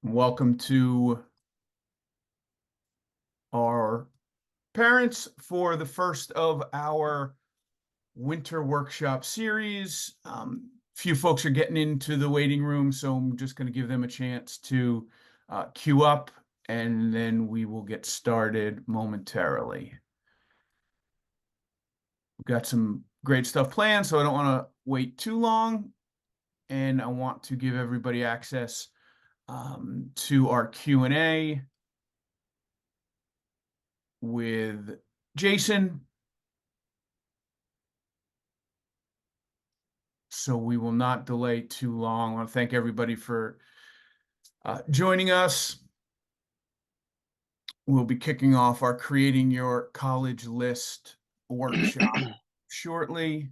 Welcome to our parents for the first of our winter workshop series. Few folks are getting into the waiting room, so I'm just going to give them a chance to queue up, and then we will get started momentarily. We've got some great stuff planned, so I don't want to wait too long, and I want to give everybody access to our Q&A with Jason. So we will not delay too long. I want to thank everybody for joining us. We'll be kicking off our Creating Your College List workshop shortly.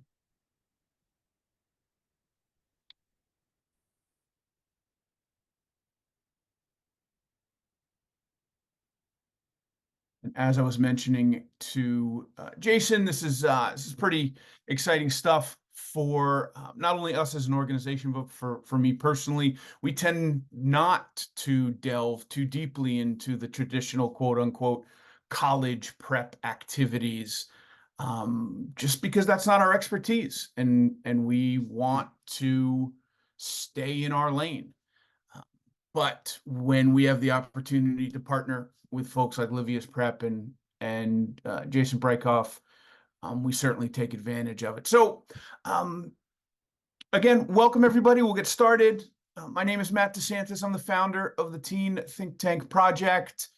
And as I was mentioning to Jason, this is pretty exciting stuff for not only us as an organization, but for me personally. We tend not to delve too deeply into the traditional quote unquote college prep activities, just because that's not our expertise, and we want to stay in our lane. But when we have the opportunity to partner with folks like Livius Prep and Jason Breitkopf, we certainly take advantage of it. So, again, welcome everybody. We'll get started. My name is Matt DeSantis. I'm the founder of the Teen Think Tank Project,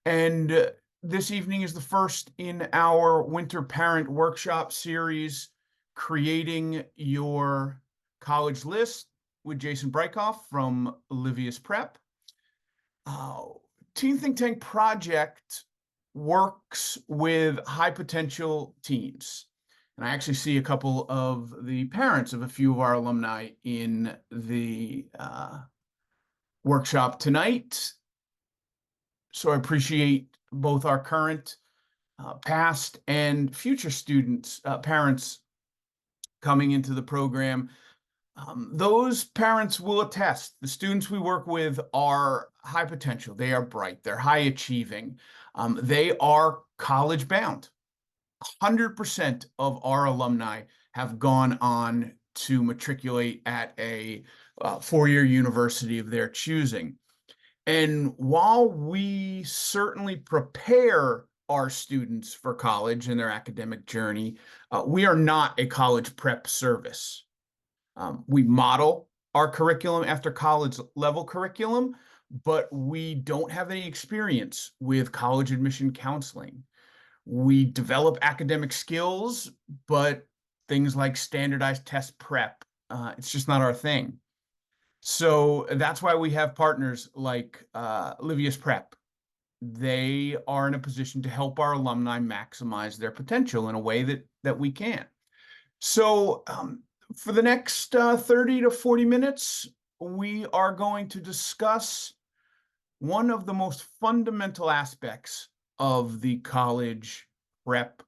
and this evening is the first in our Winter Parent Workshop series, Creating Your College List, with Jason Breitkopf from Livius Prep. Teen Think Tank Project works with high potential teens. And I actually see a couple of the parents of a few of our alumni in the workshop tonight. So I appreciate both our current, past, and future students, parents coming into the program. Those parents will attest. The students we work with are high potential. They are bright. They're high achieving. They are college bound. 100% of our alumni have gone on to matriculate at a four-year university of their choosing. And while we certainly prepare our students for college and their academic journey, we are not a college prep service. We model our curriculum after college level curriculum, but we don't have any experience with college admission counseling. We develop academic skills, but things like standardized test prep, it's just not our thing. So that's why we have partners like Livius Prep. They are in a position to help our alumni maximize their potential in a way that we can. So for the next 30 to 40 minutes, we are going to discuss one of the most fundamental aspects of the college prep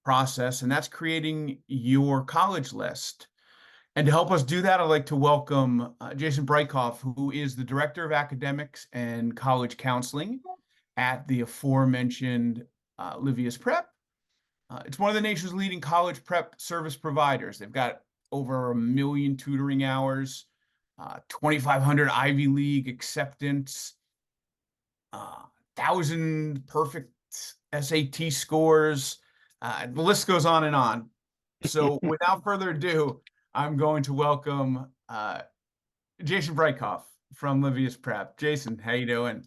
process, and that's creating your college list. And to help us do that, I'd like to welcome Jason Breitkopf, who is the Director of Academics and College Counseling at the aforementioned Livius Prep. It's one of the nation's leading college prep service providers. They've got over 1 million tutoring hours, 2,500 Ivy League acceptance, 1,000 perfect SAT scores. The list goes on and on. So without further ado, I'm going to welcome Jason Breitkopf from Livius Prep. Jason, how you doing?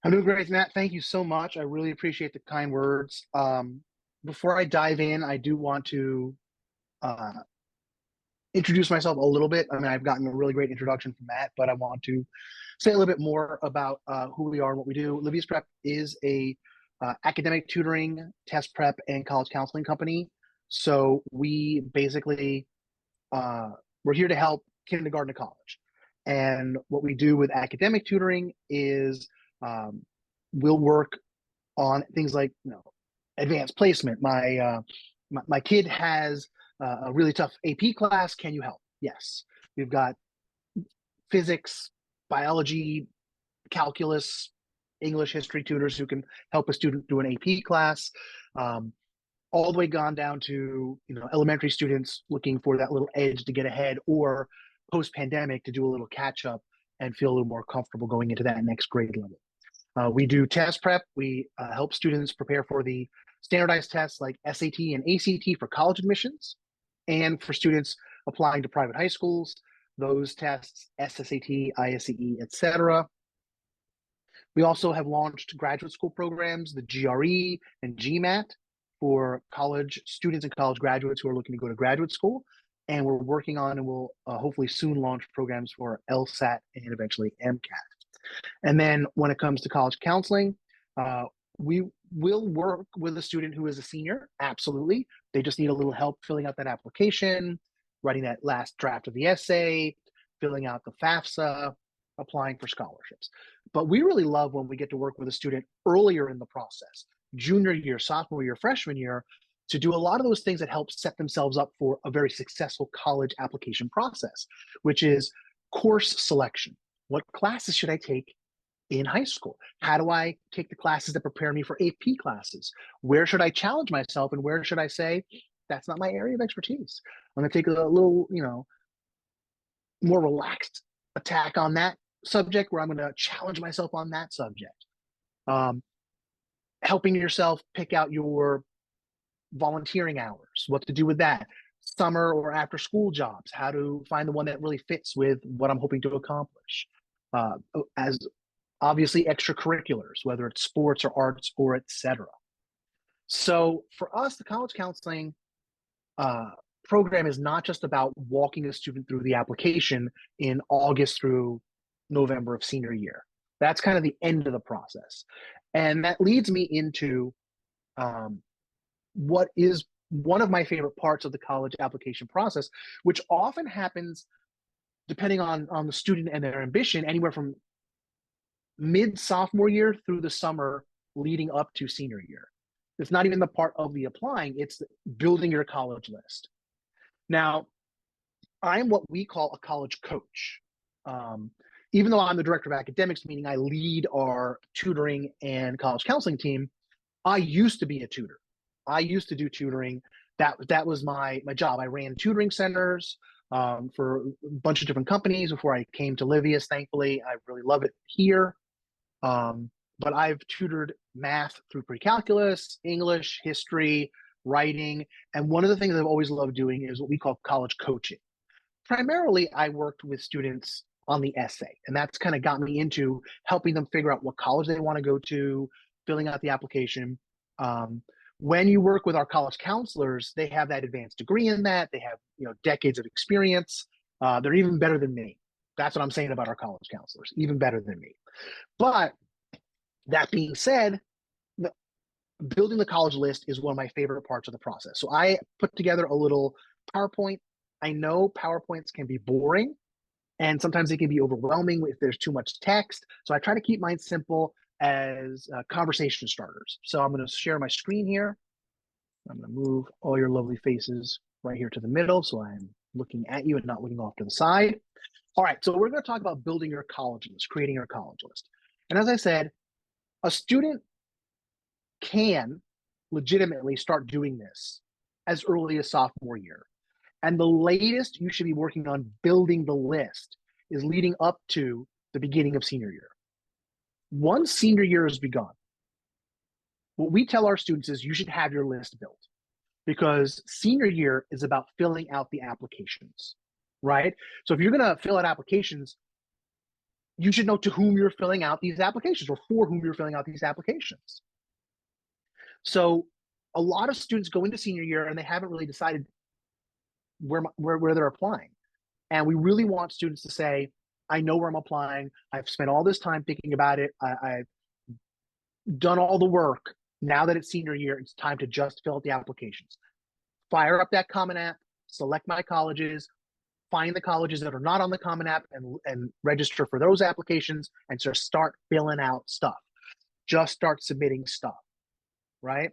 I'm doing great, Matt. Thank you so much. I really appreciate the kind words. Before I dive in, I do want to introduce myself a little bit. I mean, I've gotten a really great introduction from Matt, but I want to say a little bit more about who we are and what we do. Livius Prep is a academic tutoring, test prep, and college counseling company. So we basically, we're here to help kindergarten to college. And what we do with academic tutoring is we'll work on things like, advanced placement. My kid has a really tough AP class. Can you help? Yes. We've got physics, biology, calculus, English history tutors who can help a student do an AP class, um, all the way gone down to elementary students looking for that little edge to get ahead, or post-pandemic to do a little catch up and feel a little more comfortable going into that next grade level. We do test prep. We help students prepare for the standardized tests like SAT and ACT for college admissions, and for students applying to private high schools, those tests, SSAT, ISCE, etc. We also have launched graduate school programs, the GRE and GMAT, for college students and college graduates who are looking to go to graduate school. And we're working on and will hopefully soon launch programs for LSAT and eventually MCAT. And then when it comes to college counseling, we will work with a student who is a senior. Absolutely. They just need a little help filling out that application, writing that last draft of the essay, filling out the FAFSA, applying for scholarships. But we really love when we get to work with a student earlier in the process, junior year, sophomore year, freshman year, to do a lot of those things that help set themselves up for a very successful college application process, which is course selection. What classes should I take in high school? How do I take the classes that prepare me for AP classes? Where should I challenge myself, and where should I say, that's not my area of expertise? I'm going to take a little, more relaxed attack on that subject, where I'm going to challenge myself on that subject. Helping yourself pick out your volunteering hours, what to do with that, summer or after school jobs, how to find the one that really fits with what I'm hoping to accomplish. As obviously extracurriculars, whether it's sports or arts or etc. So for us, the college counseling program is not just about walking a student through the application in August through November of senior year. That's kind of the end of the process. And that leads me into what is one of my favorite parts of the college application process, which often happens, depending on the student and their ambition, anywhere from mid-sophomore year through the summer leading up to senior year. It's not even the part of the applying, it's building your college list. Now, I'm what we call a college coach. Even though I'm the director of academics, meaning I lead our tutoring and college counseling team, I used to be a tutor. I used to do tutoring. That was my job. I ran tutoring centers for a bunch of different companies before I came to Livius. Thankfully, I really love it here. But I've tutored math through pre-calculus, English, history, writing. And one of the things I've always loved doing is what we call college coaching. Primarily, I worked with students on the essay, and that's kind of got me into helping them figure out what college they want to go to, filling out the application. When you work with our college counselors, they have that advanced degree in that. They have decades of experience. They're even better than me. That's what I'm saying about our college counselors, even better than me. But that being said, building the college list is one of my favorite parts of the process. So I put together a little PowerPoint. I know PowerPoints can be boring, and sometimes they can be overwhelming if there's too much text. So I try to keep mine simple as conversation starters. So I'm going to share my screen here. I'm going to move all your lovely faces right here to the middle, so I'm looking at you and not looking off to the side. All right, so we're going to talk about building your college list, creating your college list. And as I said, a student can legitimately start doing this as early as sophomore year. And the latest you should be working on building the list is leading up to the beginning of senior year. Once senior year has begun, what we tell our students is you should have your list built, because senior year is about filling out the applications, right? So if you're going to fill out applications, you should know to whom you're filling out these applications, or for whom you're filling out these applications. So a lot of students go into senior year and they haven't really decided where they're applying. And we really want students to say, I know where I'm applying. I've spent all this time thinking about it. I've done all the work. Now that it's senior year, it's time to just fill out the applications. Fire up that Common App, select my colleges, find the colleges that are not on the Common App, and register for those applications, and just start filling out stuff. Just start submitting stuff, right?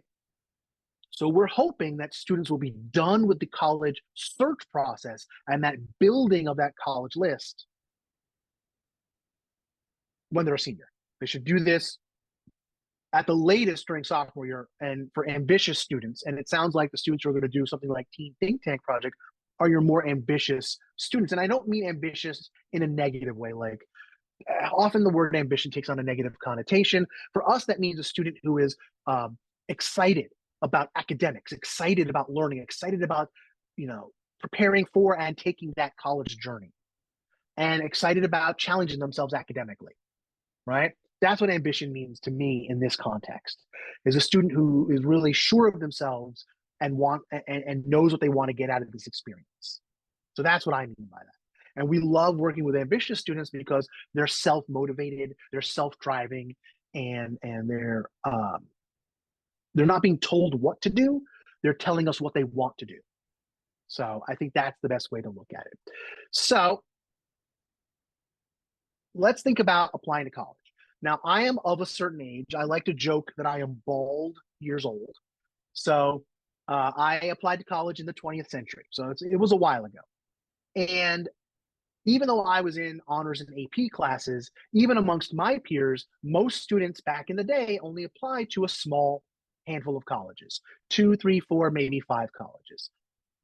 So we're hoping that students will be done with the college search process and that building of that college list when they're a senior. They should do this at the latest during sophomore year. And for ambitious students, and it sounds like the students who are going to do something like Teen Think Tank Project are your more ambitious students. And I don't mean ambitious in a negative way. Like, often the word ambition takes on a negative connotation. For us, that means a student who is excited about academics, excited about learning, excited about, preparing for and taking that college journey, and excited about challenging themselves academically, right? That's what ambition means to me in this context, is a student who is really sure of themselves and knows what they want to get out of this experience. So that's what I mean by that. And we love working with ambitious students because they're self-motivated, they're self-driving, and they're not being told what to do. They're telling us what they want to do. So I think that's the best way to look at it. So let's think about applying to college. Now, I am of a certain age. I like to joke that I am bald years old. So I applied to college in the 20th century. So it was a while ago. And even though I was in honors and AP classes, even amongst my peers, most students back in the day only applied to a small handful of colleges, 2, 3, 4, maybe 5 colleges.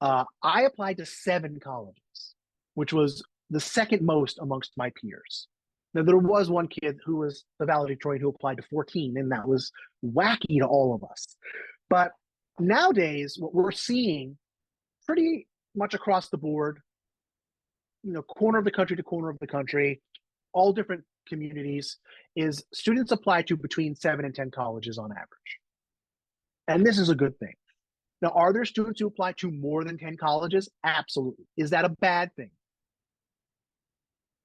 I applied to 7 colleges, which was the second most amongst my peers. Now, there was one kid who was the valedictorian who applied to 14, and that was wacky to all of us. But nowadays, what we're seeing pretty much across the board, corner of the country to corner of the country, all different communities, is students apply to between 7 and 10 colleges on average. And this is a good thing. Now, are there students who apply to more than 10 colleges? Absolutely. Is that a bad thing?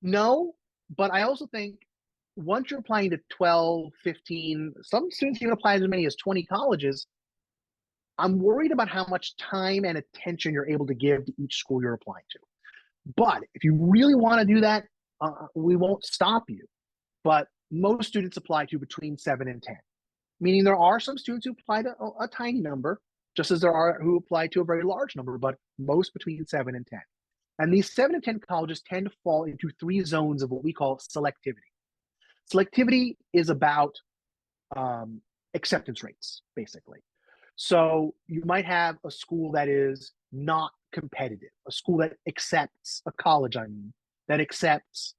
No, but I also think once you're applying to 12, 15, some students even apply to as many as 20 colleges, I'm worried about how much time and attention you're able to give to each school you're applying to. But if you really want to do that, we won't stop you. But most students apply to between 7 and 10, meaning there are some students who apply to a tiny number, just as there are who apply to a very large number, but most between 7 and 10. And these 7 and 10 colleges tend to fall into 3 zones of what we call selectivity. Selectivity is about acceptance rates, basically. So you might have a school that is not competitive, a school that accepts, a college, that accepts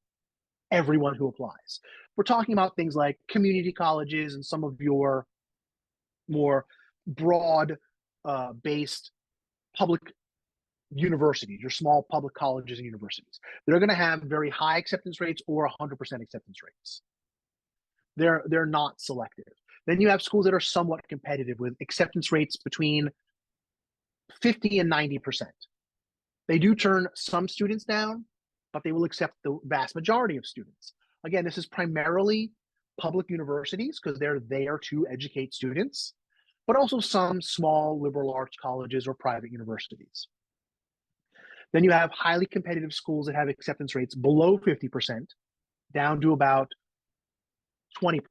everyone who applies. We're talking about things like community colleges and some of your more broad based public universities, your small public colleges and universities. They're going to have very high acceptance rates or 100% acceptance rates. They're not selective. Then you have schools that are somewhat competitive with acceptance rates between 50 and 90%. They do turn some students down, but they will accept the vast majority of students. Again, this is primarily public universities because they're there to educate students, but also some small liberal arts colleges or private universities. Then you have highly competitive schools that have acceptance rates below 50%, down to about 20%.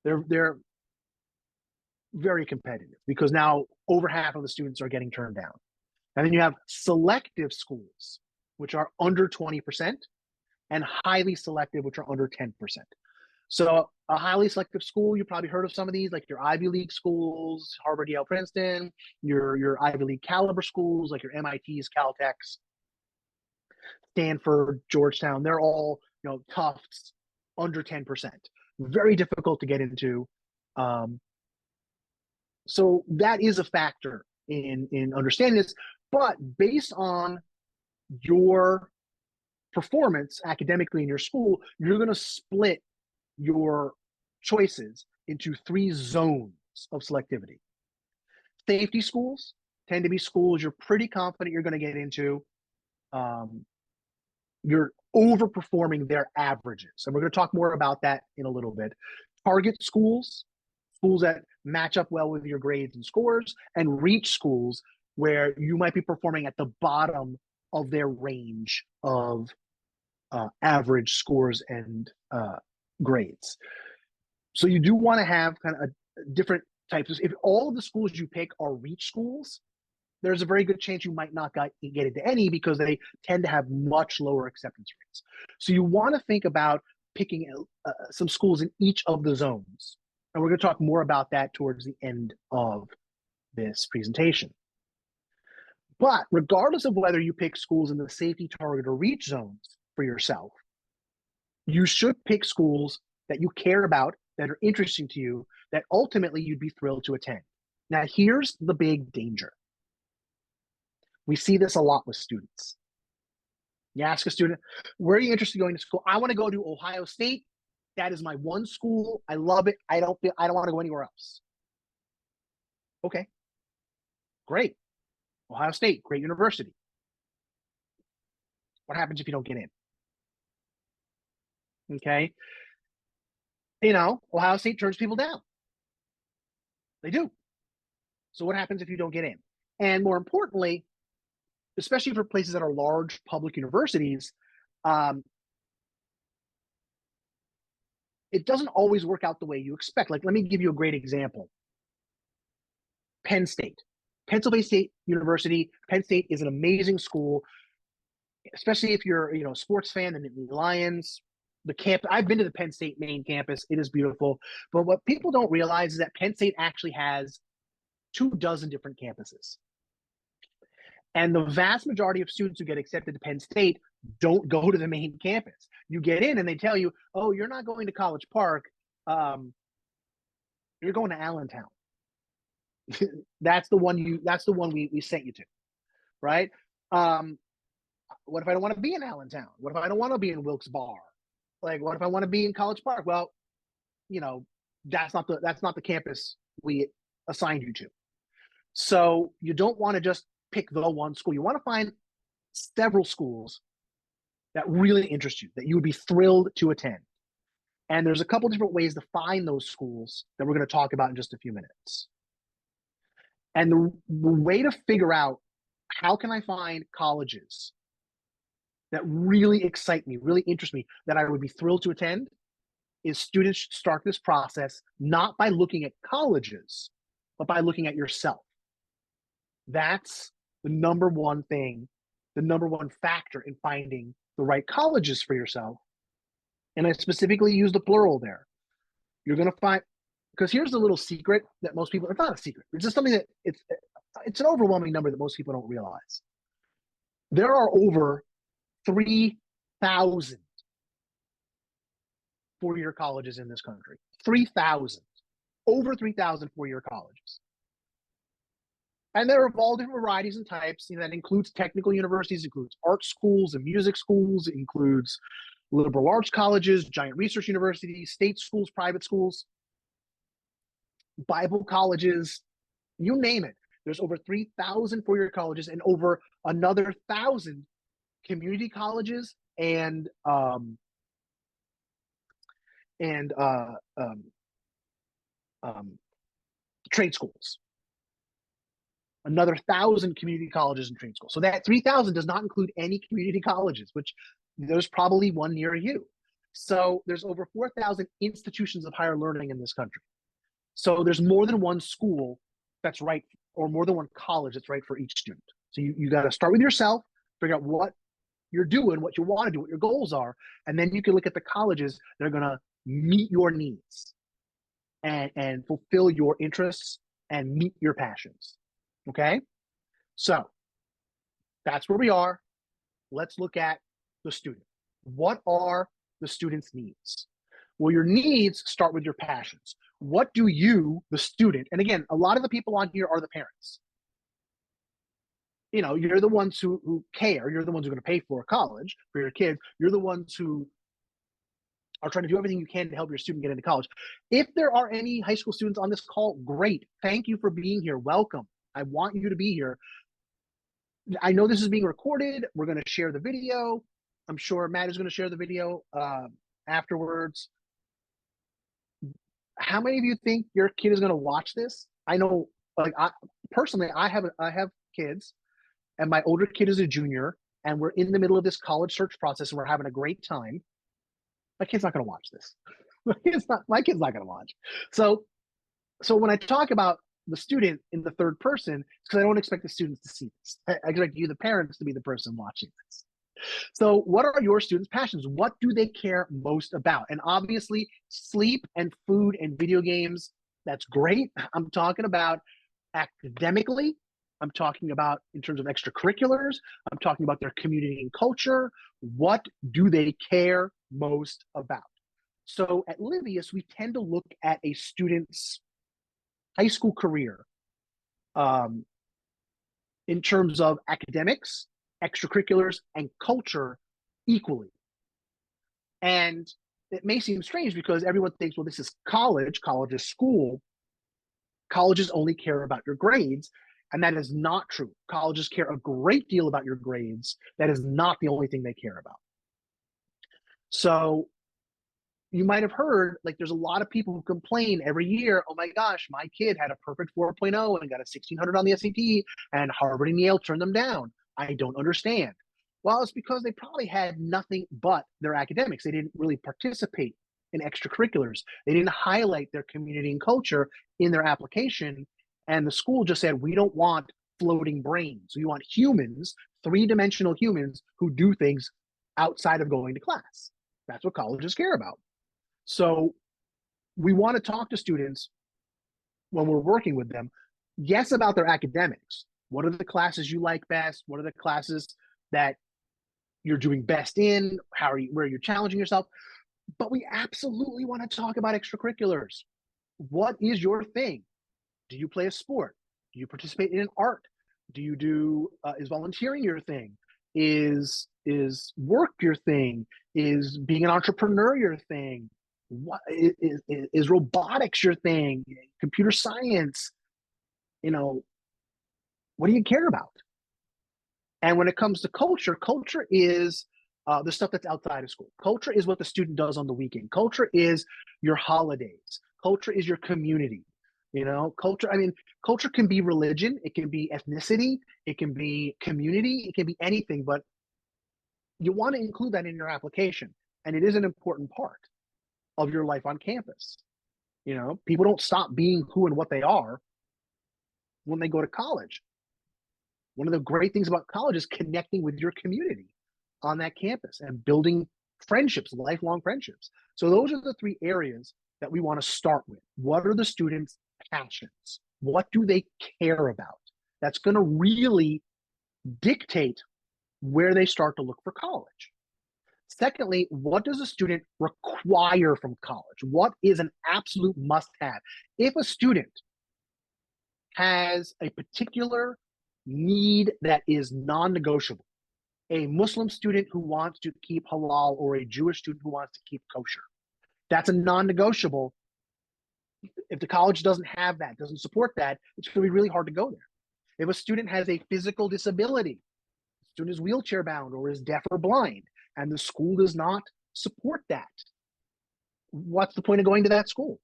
They're very competitive because now over half of the students are getting turned down. And then you have selective schools, which are under 20%, and highly selective, which are under 10%. So a highly selective school, you probably heard of some of these, like your Ivy League schools, Harvard, Yale, Princeton, your Ivy League caliber schools, like your MITs, Caltechs, Stanford, Georgetown. They're all, Tufts, under 10%. Very difficult to get into. So that is a factor in understanding this. But based on your performance academically in your school, you're going to split your choices into 3 zones of selectivity. Safety schools tend to be schools you're pretty confident you're going to get into. You're overperforming their averages. And we're going to talk more about that in a little bit. Target schools, schools that match up well with your grades and scores, and reach schools where you might be performing at the bottom of their range of average scores and grades. So you do want to have kind of a different types. If all of the schools you pick are reach schools, there's a very good chance you might not get into any because they tend to have much lower acceptance rates. So you want to think about picking some schools in each of the zones. And we're going to talk more about that towards the end of this presentation. But regardless of whether you pick schools in the safety, target, or reach zones for yourself, you should pick schools that you care about, that are interesting to you, that ultimately you'd be thrilled to attend. Now, here's the big danger. We see this a lot with students. You ask a student, where are you interested in going to school? I want to go to Ohio State. That is my one school. I love it. I don't want to go anywhere else. Okay, great. Ohio State, great university. What happens if you don't get in? Okay. You know, Ohio State turns people down. They do. So what happens if you don't get in? And more importantly, especially for places that are large public universities, it doesn't always work out the way you expect. Like, let me give you a great example. Penn State. Pennsylvania State University. Penn State is an amazing school, especially if you're, a sports fan, the Nittany Lions. The camp, I've been to the Penn State main campus. It is beautiful. But what people don't realize is that Penn State actually has 24 different campuses. And the vast majority of students who get accepted to Penn State don't go to the main campus. You get in and they tell you, oh, you're not going to College Park. You're going to Allentown. That's the one we sent you to, right? What if I don't want to be in Allentown? What if I don't want to be in Wilkes-Barre? Like, what if I want to be in College Park? Well, that's not the campus we assigned you to. So you don't want to just pick the one school. You want to find several schools that really interest you, that you would be thrilled to attend. And there's a couple different ways to find those schools that we're going to talk about in just a few minutes. And the way to figure out how can I find colleges that really excite me, really interest me, that I would be thrilled to attend, is students should start this process not by looking at colleges, but by looking at yourself. That's the number one thing, the number one factor in finding the right colleges for yourself. And I specifically use the plural there. You're going to find, because here's the little secret that most people, it's not a secret, it's just something that it's an overwhelming number that most people don't realize. There are over 3,000 four-year colleges in this country. 3,000. Over 3,000 four-year colleges. And they're of all different varieties and types. That includes technical universities, includes art schools and music schools, includes liberal arts colleges, giant research universities, state schools, private schools, Bible colleges, you name it. There's over 3,000 four-year colleges and over another 1,000 community colleges and trade schools. Another 1,000 community colleges and trade schools. So that 3,000 does not include any community colleges, which there's probably one near you. So there's over 4,000 institutions of higher learning in this country. So there's more than one school that's right, or more than one college that's right for each student. So you got to start with yourself, figure out what you're doing, what you want to do, what your goals are, and then you can look at the colleges that are going to meet your needs and fulfill your interests and meet your passions. Okay? So that's where we are. Let's look at the student. What are the student's needs? Well, your needs start with your passions. What do you, the student, and again, a lot of the people on here are the parents. You're the ones who care. You're the ones who are going to pay for college for your kids. You're the ones who are trying to do everything you can to help your student get into college. If there are any high school students on this call, great. Thank you for being here. Welcome. I want you to be here. I know this is being recorded. We're going to share the video. I'm sure Matt is going to share the video afterwards. How many of you think your kid is going to watch this? I know, personally, I have kids, and my older kid is a junior, and we're in the middle of this college search process, and we're having a great time. My kid's not going to watch this. My kid's not going to watch. So when I talk about the student in the third person, it's because I don't expect the students to see this. I expect you, the parents, to be the person watching this. So, what are your students' passions? What do they care most about? And obviously, sleep and food and video games, that's great. I'm talking about academically. I'm talking about in terms of extracurriculars. I'm talking about their community and culture. What do they care most about? So at Livius, we tend to look at a student's high school career um, in terms of academics, extracurriculars, and culture equally. And it may seem strange because everyone thinks, well, this is college, college is school. Colleges only care about your grades. And that is not true. Colleges care a great deal about your grades. That is not the only thing they care about. So you might have heard, like, there's a lot of people who complain every year, oh my gosh, my kid had a perfect 4.0 and got a 1600 on the SAT, and Harvard and Yale turned them down. I don't understand. Well, it's because they probably had nothing but their academics. They didn't really participate in extracurriculars. They didn't highlight their community and culture in their application. And the school just said, we don't want floating brains. We want humans, three-dimensional humans who do things outside of going to class. That's what colleges care about. So we want to talk to students when we're working with them, yes, about their academics. What are the classes you like best? What are the classes that you're doing best in? How are you, where you're challenging yourself? But we absolutely want to talk about extracurriculars. What is your thing? Do you play a sport? Do you participate in an art? Do you do is volunteering your thing? Is work your thing? Is being an entrepreneur your thing? What is robotics your thing? Computer science? You know, what do you care about? And when it comes to culture, culture is the stuff that's outside of school. Culture is what the student does on the weekend. Culture is your holidays. Culture is your community. You know, culture, I mean, culture can be religion, it can be ethnicity, it can be community, it can be anything, but you want to include that in your application. And it is an important part of your life on campus. You know, people don't stop being who and what they are when they go to college. One of the great things about college is connecting with your community on that campus and building friendships, lifelong friendships. So those are the three areas that we want to start with. What are the students' passions? What do they care about? That's going to really dictate where they start to look for college. Secondly, what does a student require from college? What is an absolute must have? If a student has a particular need that is non negotiable, a Muslim student who wants to keep halal or a Jewish student who wants to keep kosher, that's a non negotiable. If the college doesn't have that, doesn't support that, it's going to be really hard to go there. If a student has a physical disability, the student is wheelchair bound or is deaf or blind, and the school does not support that, what's the point of going to that school?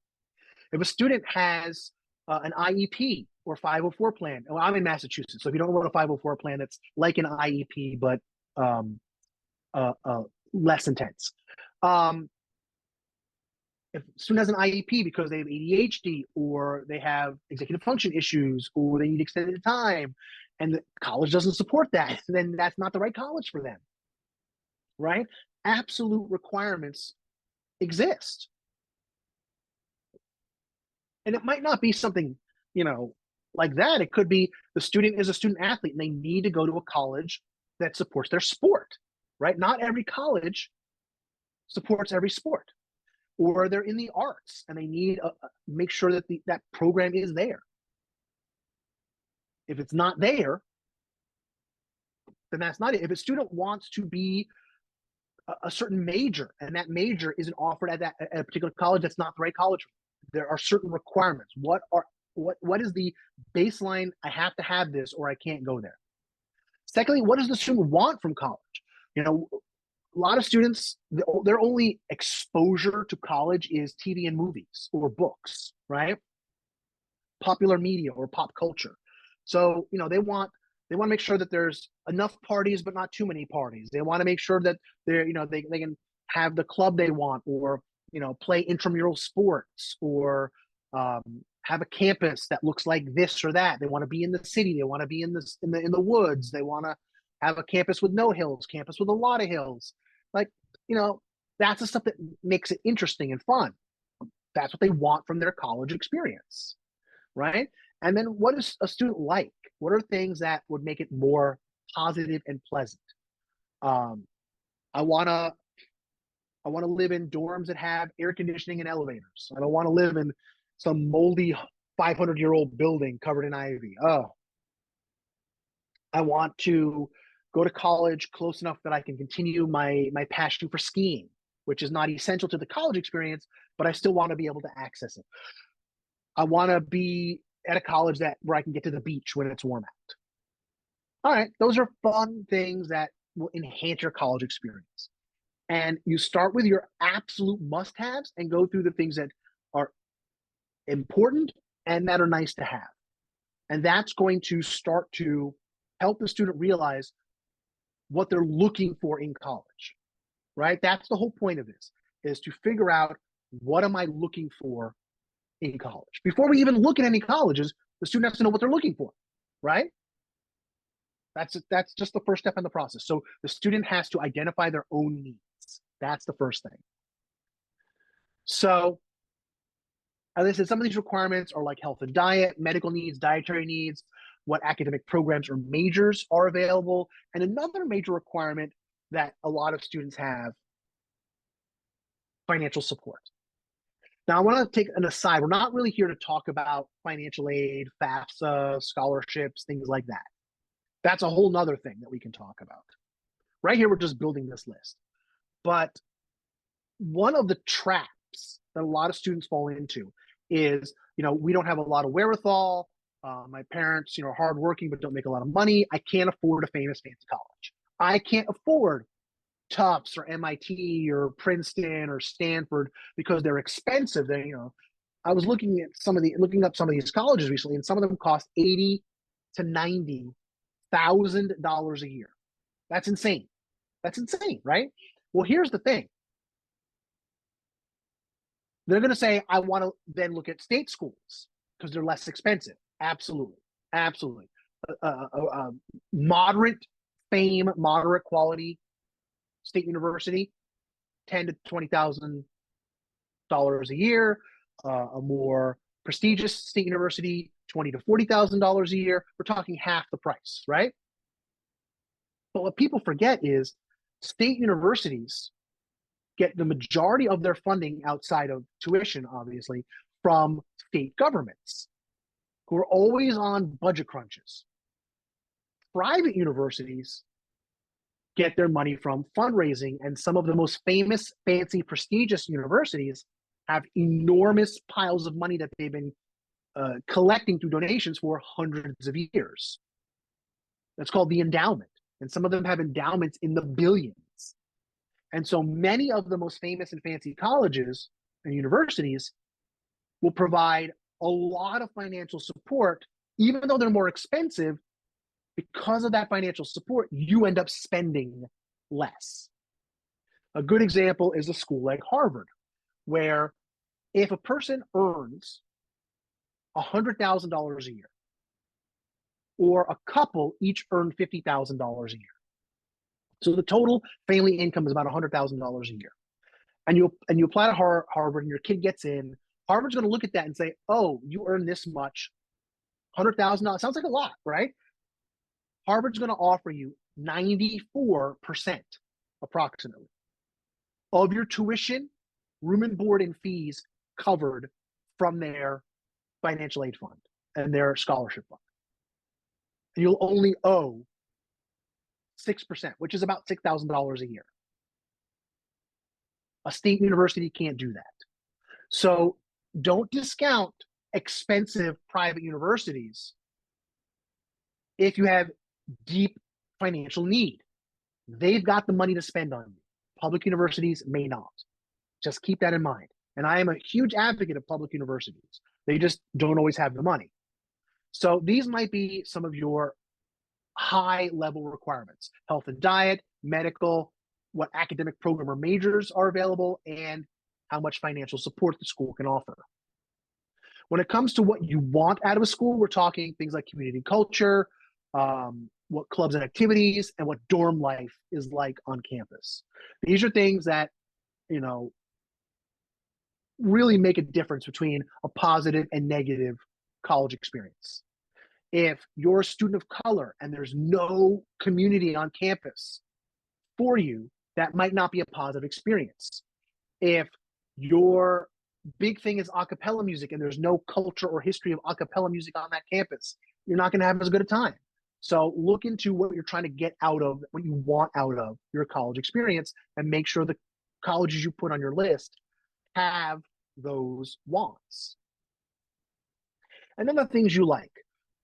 If a student has an IEP or 504 plan, well, I'm in Massachusetts, so if you don't know what a 504 plan, it's like an IEP, but um, less intense. If a student has an IEP because they have ADHD or they have executive function issues or they need extended time and the college doesn't support that, then that's not the right college for them, right? Absolute requirements exist. And it might not be something, you know, like that. It could be the student is a student athlete and they need to go to a college that supports their sport, right? Not every college supports every sport. Or they're in the arts and they need make sure that that program is there. If it's not there, then that's not it. If a student wants to be a certain major and that major isn't offered at a particular college, that's not the right college. There are certain requirements. What is the baseline? I have to have this or I can't go there. Secondly, what does the student want from college? You know, a lot of students, their only exposure to college is TV and movies or books, right? Popular media or pop culture. So, you know, they want to make sure that there's enough parties, but not too many parties. They want to make sure that they're, you know, they can have the club they want or, you know, play intramural sports or have a campus that looks like this or that. They want to be in the city. They want to be in the woods. They want to have a campus with no hills, campus with a lot of hills. Like, that's the stuff that makes it interesting and fun. That's what they want from their college experience, right? And then what is a student like? What are things that would make it more positive and pleasant? I want to live in dorms that have air conditioning and elevators. I don't want to live in some moldy 500-year-old building covered in ivy. Oh, I want to go to college close enough that I can continue my passion for skiing, which is not essential to the college experience, but I still want to be able to access it. I want to be at a college where I can get to the beach when it's warm out. All right, those are fun things that will enhance your college experience. And you start with your absolute must-haves and go through the things that are important and that are nice to have. And that's going to start to help the student realize what they're looking for in college, right? That's the whole point of this, is to figure out, what am I looking for in college? Before we even look at any colleges, the student has to know what they're looking for, right? That's just the first step in the process. So the student has to identify their own needs. That's the first thing. So, as I said, some of these requirements are like health and diet, medical needs, dietary needs, what academic programs or majors are available. And another major requirement that a lot of students have, financial support. Now, I want to take an aside. We're not really here to talk about financial aid, FAFSA, scholarships, things like that. That's a whole nother thing that we can talk about. Right here, we're just building this list. But one of the traps that a lot of students fall into is, we don't have a lot of wherewithal. My parents, are hardworking but don't make a lot of money. I can't afford a famous fancy college. I can't afford Tufts or MIT or Princeton or Stanford because they're expensive. I was looking up some of these colleges recently, and some of them cost $80,000 to $90,000 a year. That's insane. That's insane, right? Well, here's the thing. They're going to say, I want to then look at state schools because they're less expensive. Absolutely. Absolutely. Moderate fame, moderate quality state university, $10,000 to $20,000 a year. A more prestigious state university, $20,000 to $40,000 a year. We're talking half the price, right? But what people forget is state universities get the majority of their funding outside of tuition, obviously, from state governments who are always on budget crunches. Private universities get their money from fundraising, and some of the most famous, fancy, prestigious universities have enormous piles of money that they've been collecting through donations for hundreds of years. That's called the endowment, and some of them have endowments in the billions. And so many of the most famous and fancy colleges and universities will provide a lot of financial support, even though they're more expensive. Because of that financial support, you end up spending less. A good example is a school like Harvard, where if a person earns $100,000 a year, or a couple each earn $50,000 a year, so the total family income is about $100,000 a year, and you apply to Harvard, and your kid gets in, Harvard's going to look at that and say, "Oh, you earn this much, $100,000 sounds like a lot, right?" Harvard's going to offer you 94% approximately of your tuition, room and board, and fees covered from their financial aid fund and their scholarship fund. And you'll only owe 6%, which is about $6,000 a year. A state university can't do that. So don't discount expensive private universities if you have deep financial need. They've got the money to spend on you. Public universities may not. Just keep that in mind. And I am a huge advocate of public universities. They just don't always have the money. So these might be some of your high level requirements: health and diet, medical, what academic program or majors are available, and how much financial support the school can offer. When it comes to what you want out of a school, we're talking things like community culture, what clubs and activities, and what dorm life is like on campus. These are things that, you know, really make a difference between a positive and negative college experience. If you're a student of color and there's no community on campus for you, that might not be a positive experience. If your big thing is a cappella music and there's no culture or history of a cappella music on that campus, you're not going to have as good a time. So look into what you're trying to get out of, what you want out of your college experience, and make sure the colleges you put on your list have those wants. And then the things you like: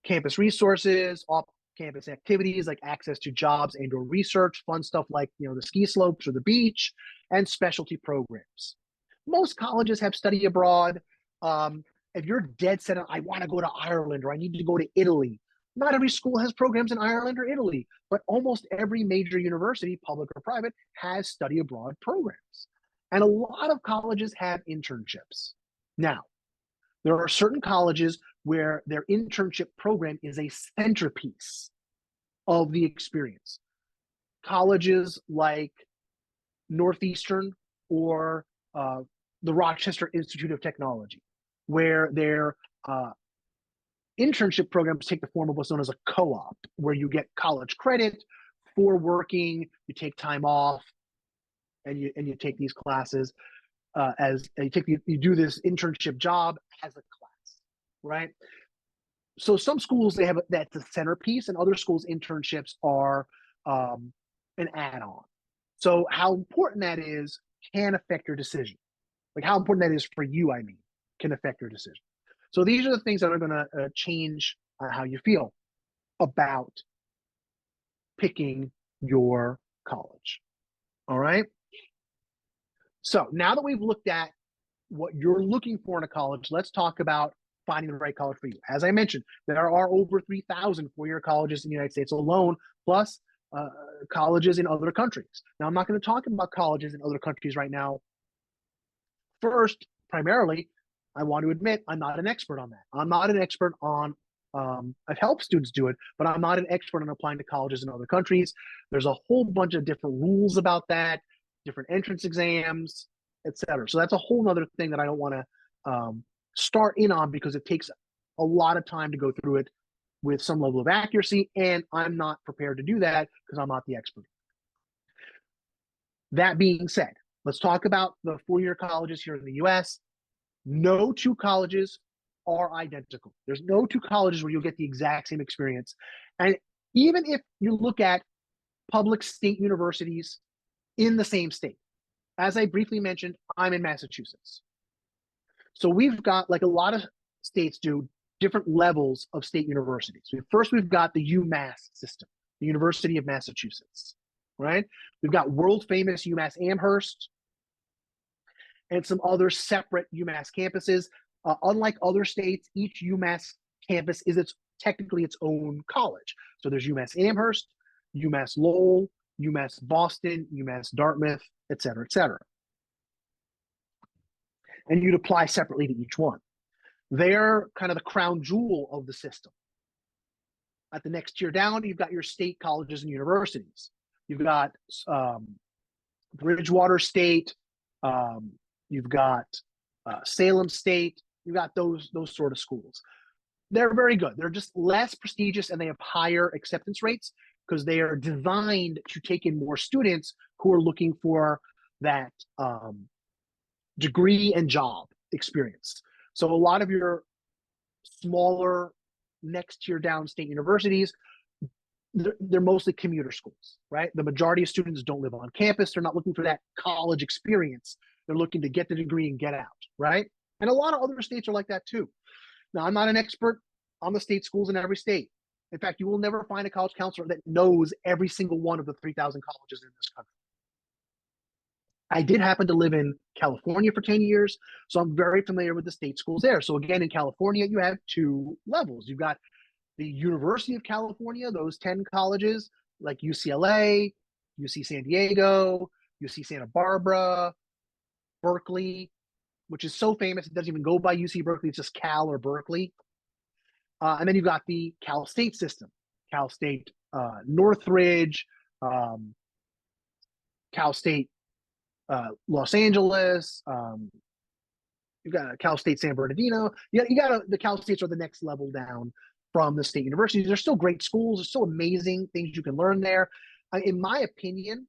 campus resources, off-campus activities like access to jobs and or research, fun stuff like, you know, the ski slopes or the beach, and specialty programs. Most colleges have study abroad. If you're dead set on, I want to go to Ireland or I need to go to Italy, not every school has programs in Ireland or Italy, but almost every major university, public or private, has study abroad programs. And a lot of colleges have internships. Now, there are certain colleges where their internship program is a centerpiece of the experience. Colleges like Northeastern or the Rochester Institute of Technology, where their internship programs take the form of what's known as a co-op, where you get college credit for working, you take time off, and you take these classes you do this internship job as a class, right? So some schools, they have that's a centerpiece, and other schools internships are an add-on. So how important that is can affect your decision. Like how important that is for you, I mean, can affect your decision. So these are the things that are going to change how you feel about picking your college. All right. So now that we've looked at what you're looking for in a college, let's talk about finding the right college for you. As I mentioned, there are over 3,000 four-year colleges in the United States alone, plus colleges in other countries. Now, I'm not going to talk about colleges in other countries right now. First, primarily, I want to admit I'm not an expert on that. I'm not an expert on, I've helped students do it, but I'm not an expert on applying to colleges in other countries. There's a whole bunch of different rules about that, different entrance exams, etc. So that's a whole other thing that I don't want to start in on, because it takes a lot of time to go through it with some level of accuracy, and I'm not prepared to do that because I'm not the expert. That being said, let's talk about the four-year colleges here in the US. No two colleges are identical. There's no two colleges where you'll get the exact same experience. And even if you look at public state universities in the same state, as I briefly mentioned, I'm in Massachusetts. So we've got, like a lot of states do, different levels of state universities. First, we've got the UMass system, the University of Massachusetts, right? We've got world famous UMass Amherst and some other separate UMass campuses. Unlike other states, each UMass campus is technically its own college. So there's UMass Amherst, UMass Lowell, UMass Boston, UMass Dartmouth, et cetera, et cetera. And you'd apply separately to each one. They're kind of the crown jewel of the system. At the next tier down, you've got your state colleges and universities. You've got Bridgewater State, you've got Salem State, you've got those sort of schools. They're very good. They're just less prestigious, and they have higher acceptance rates because they are designed to take in more students who are looking for that degree and job experience. So a lot of your smaller next tier down state universities, they're mostly commuter schools, right? The majority of students don't live on campus. They're not looking for that college experience. They're looking to get the degree and get out, right? And a lot of other states are like that too. Now, I'm not an expert on the state schools in every state. In fact, you will never find a college counselor that knows every single one of the 3,000 colleges in this country. I did happen to live in California for 10 years, so I'm very familiar with the state schools there. So again, in California, you have two levels. You've got the University of California, those 10 colleges like UCLA, UC San Diego, UC Santa Barbara, Berkeley, which is so famous it doesn't even go by UC Berkeley, it's just Cal or Berkeley. And then you've got the Cal State system. Cal State Northridge, Cal State Los Angeles. You got Cal State San Bernardino. You got the Cal States are the next level down from the state universities. They're still great schools. There's still amazing things you can learn there. In my opinion,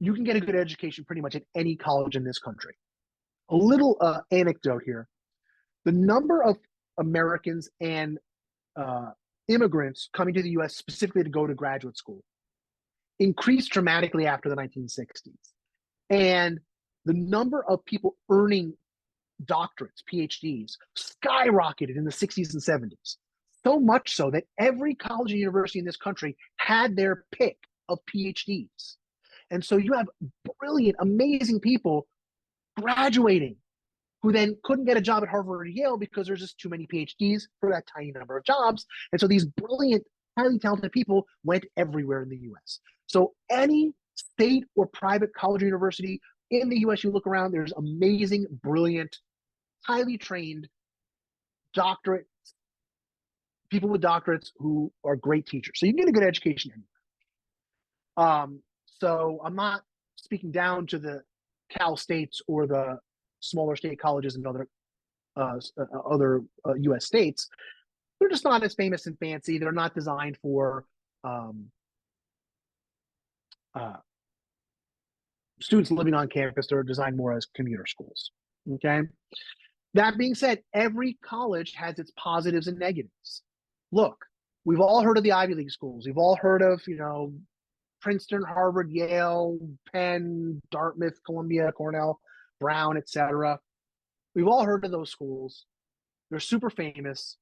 you can get a good education pretty much at any college in this country. A little anecdote here. The number of Americans and immigrants coming to the U.S. specifically to go to graduate school increased dramatically after the 1960s. And the number of people earning doctorates, PhDs, skyrocketed in the 60s and 70s. So much so that every college and university in this country had their pick of PhDs. And so you have brilliant, amazing people graduating who then couldn't get a job at Harvard or Yale because there's just too many PhDs for that tiny number of jobs. And so these brilliant, highly talented people went everywhere in the US. So any state or private college or university in the US, you look around, there's amazing, brilliant, highly trained doctorate people with doctorates who are great teachers. So you can get a good education anywhere. So I'm not speaking down to the Cal States or the smaller state colleges in other U.S. states. They're just not as famous and fancy. They're not designed for students living on campus. They're designed more as commuter schools. Okay. That being said, every college has its positives and negatives. Look, we've all heard of the Ivy League schools. We've all heard of, Princeton, Harvard, Yale, Penn, Dartmouth, Columbia, Cornell, Brown, etc. We've all heard of those schools. They're super famous,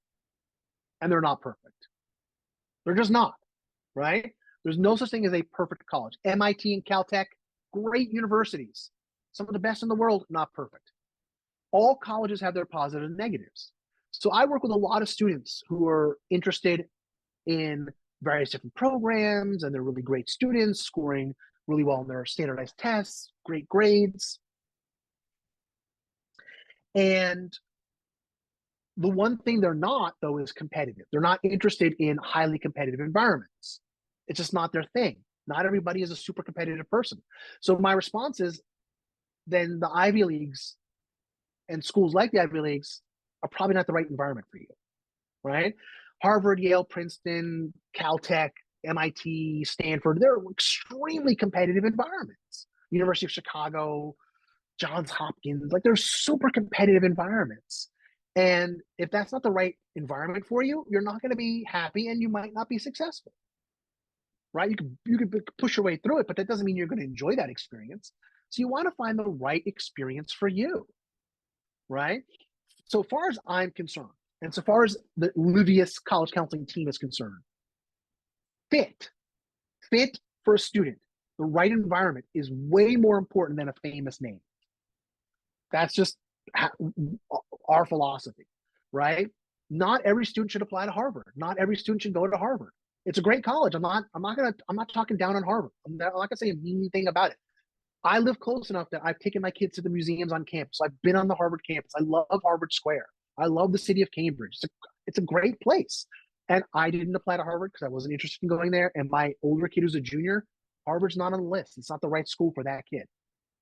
and they're not perfect. They're just not, right? There's no such thing as a perfect college. MIT and Caltech, great universities. Some of the best in the world, not perfect. All colleges have their positives and negatives. So I work with a lot of students who are interested in various different programs, and they're really great students, scoring really well in their standardized tests, great grades. And the one thing they're not, though, is competitive. They're not interested in highly competitive environments. It's just not their thing. Not everybody is a super competitive person. So my response is, then the Ivy Leagues and schools like the Ivy Leagues are probably not the right environment for you, right? Harvard, Yale, Princeton, Caltech, MIT, Stanford, they're extremely competitive environments. University of Chicago, Johns Hopkins, like they're super competitive environments. And if that's not the right environment for you, you're not going to be happy and you might not be successful, right? You could push your way through it, but that doesn't mean you're going to enjoy that experience. So you want to find the right experience for you, right? So far as I'm concerned, and so far as the Livius College Counseling team is concerned, fit for a student, the right environment is way more important than a famous name. That's just our philosophy, right? Not every student should apply to Harvard. Not every student should go to Harvard. It's a great college. I'm not talking down on Harvard. I'm not gonna say a mean thing about it. I live close enough that I've taken my kids to the museums on campus. I've been on the Harvard campus. I love Harvard Square. I love the city of Cambridge. It's a great place. And I didn't apply to Harvard because I wasn't interested in going there. And my older kid who's a junior, Harvard's not on the list. It's not the right school for that kid.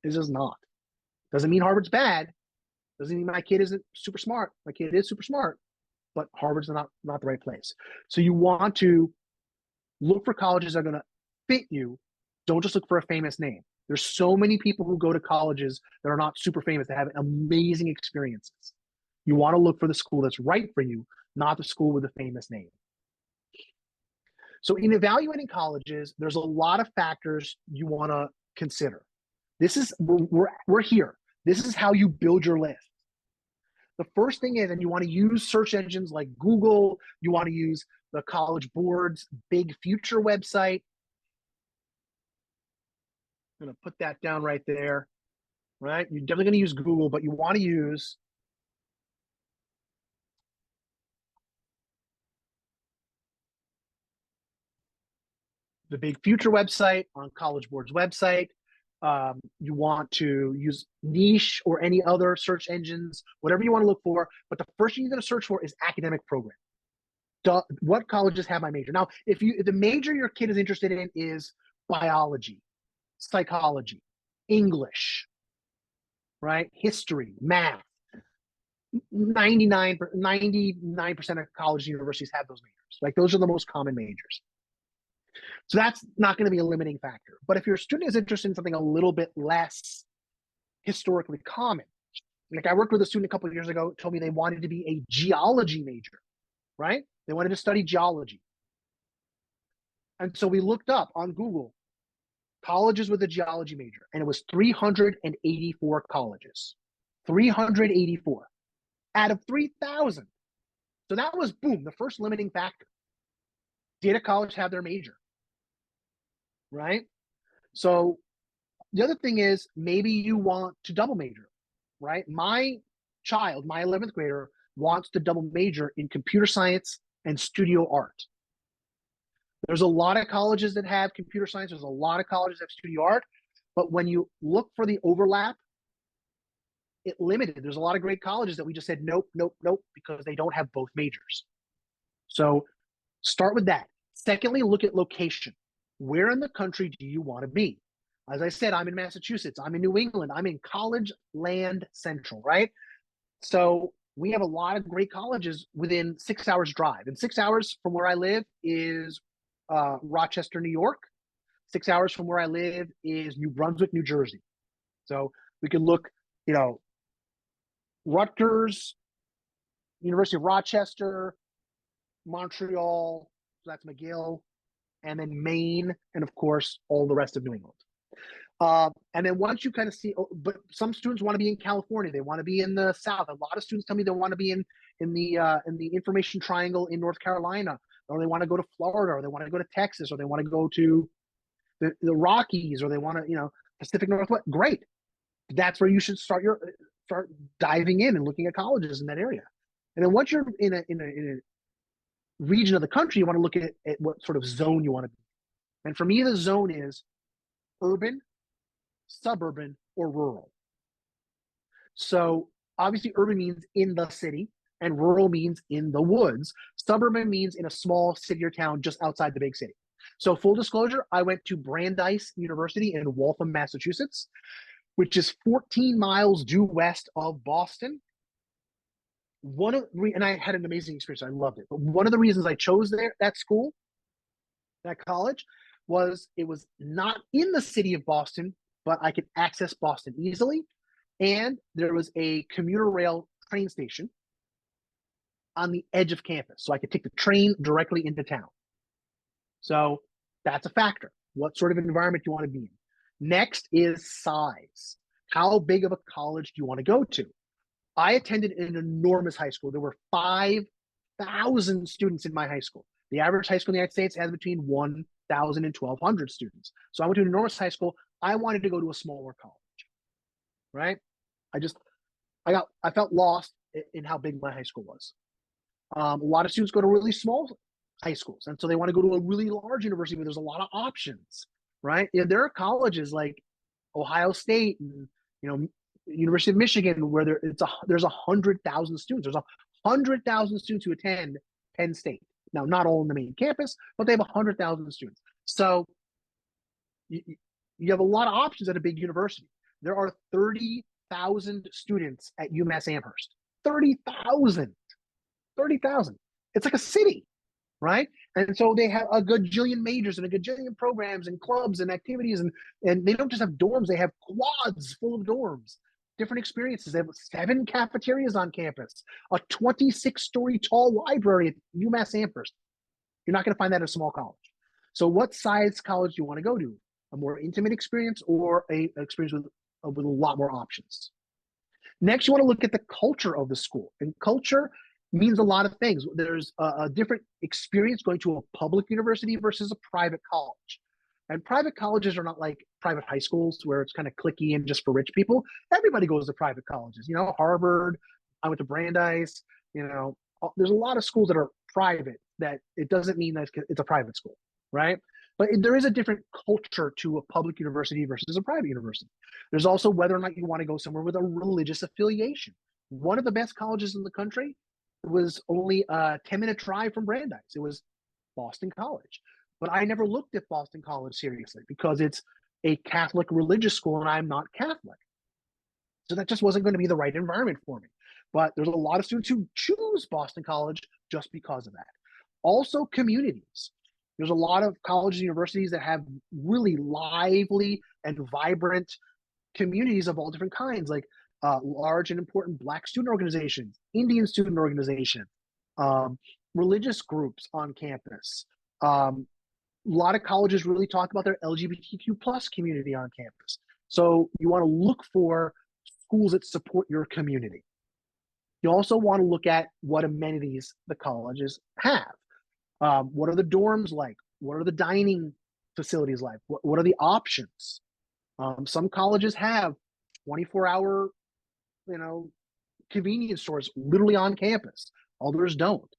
It's just not. Doesn't mean Harvard's bad. Doesn't mean my kid isn't super smart. My kid is super smart, but Harvard's not the right place. So you want to look for colleges that are going to fit you. Don't just look for a famous name. There's so many people who go to colleges that are not super famous that have amazing experiences. You want to look for the school that's right for you, not the school with a famous name. So in evaluating colleges, there's a lot of factors you want to consider. We're here. This is how you build your list. The first thing is, and you want to use search engines like Google, you want to use the College Board's Big Future website. I'm going to put that down right there, right? You're definitely going to use Google, but you want to use the Big Future website on College Board's website. You want to use niche or any other search engines, whatever you want to look for. But the first thing you're going to search for is academic program. what colleges have my major. Now, if the major your kid is interested in is biology, psychology, English, right? History, math, 99% of colleges and universities have those majors. Like those are the most common majors. So that's not going to be a limiting factor. But if your student is interested in something a little bit less historically common, like I worked with a student a couple of years ago, told me they wanted to be a geology major, right? They wanted to study geology. And so we looked up on Google colleges with a geology major, and it was 384 colleges. 384 out of 3,000. So that was, boom, the first limiting factor. Did a college have their major? Right? So the other thing is maybe you want to double major, right? My child, my 11th grader, wants to double major in computer science and studio art. There's a lot of colleges that have computer science. There's a lot of colleges that have studio art. But when you look for the overlap, it limited. There's a lot of great colleges that we just said, nope, nope, nope, because they don't have both majors. So start with that. Secondly, look at location. Where in the country do you want to be? As I said, I'm in Massachusetts. I'm in New England. I'm in College Land Central, right? So we have a lot of great colleges within 6 hours drive. And 6 hours from where I live is Rochester, New York. 6 hours from where I live is New Brunswick, New Jersey. So we can look, Rutgers, University of Rochester, Montreal, so that's McGill, and then Maine, and of course, all the rest of New England. And then once you kind of see, but some students want to be in California, they want to be in the South. A lot of students tell me they want to be in the Information Triangle in North Carolina, or they want to go to Florida, or they want to go to Texas, or they want to go to the Rockies, or they want to, Pacific Northwest. Great, that's where you should start diving in and looking at colleges in that area. And then once you're in a region of the country, you want to look at what sort of zone you want to be. And for me, the zone is urban, suburban, or rural. So obviously urban means in the city, and rural means in the woods. Suburban means in a small city or town just outside the big city. So full disclosure, I went to Brandeis University in Waltham, Massachusetts, which is 14 miles due west of Boston. And I had an amazing experience. I loved it. But one of the reasons I chose that school, that college, was it was not in the city of Boston, but I could access Boston easily. And there was a commuter rail train station on the edge of campus. So I could take the train directly into town. So that's a factor. What sort of environment do you want to be in? Next is size. How big of a college do you want to go to? I attended an enormous high school. There were 5,000 students in my high school. The average high school in the United States has between 1,000 and 1,200 students. So I went to an enormous high school. I wanted to go to a smaller college, right? I felt lost in how big my high school was. A lot of students go to really small high schools, and so they want to go to a really large university where there's a lot of options, right? There are colleges like Ohio State and University of Michigan where there's 100,000 students. There's 100,000 students who attend Penn State. Now, not all in the main campus, but they have 100,000 students. So you have a lot of options at a big university. There are 30,000 students at UMass Amherst. 30,000. 30,000. It's like a city, right? And so they have a gajillion majors and a gajillion programs and clubs and activities, and they don't just have dorms, they have quads full of dorms, different experiences. They have 7 cafeterias on campus, a 26-story tall library at UMass Amherst. You're not going to find that at a small college. So what size college do you want to go to? A more intimate experience or an experience with a lot more options? Next, you want to look at the culture of the school. And culture means a lot of things. There's a different experience going to a public university versus a private college. And private colleges are not like private high schools where it's kind of cliquey and just for rich people. Everybody goes to private colleges. Harvard, I went to Brandeis, there's a lot of schools that are private that it doesn't mean that it's a private school, right? But there is a different culture to a public university versus a private university. There's also whether or not you want to go somewhere with a religious affiliation. One of the best colleges in the country it was only a 10-minute drive from Brandeis. It was Boston College. But I never looked at Boston College seriously because it's a Catholic religious school and I'm not Catholic. So that just wasn't going to be the right environment for me. But there's a lot of students who choose Boston College just because of that. Also, communities. There's a lot of colleges and universities that have really lively and vibrant communities of all different kinds, like large and important Black student organizations, Indian student organizations, um, religious groups on campus. A lot of colleges really talk about their LGBTQ plus community on campus. So you want to look for schools that support your community. You also want to look at what amenities the colleges have. What are the dorms like? What are the dining facilities like? What are the options? Some colleges have 24-hour, convenience stores literally on campus. Others don't.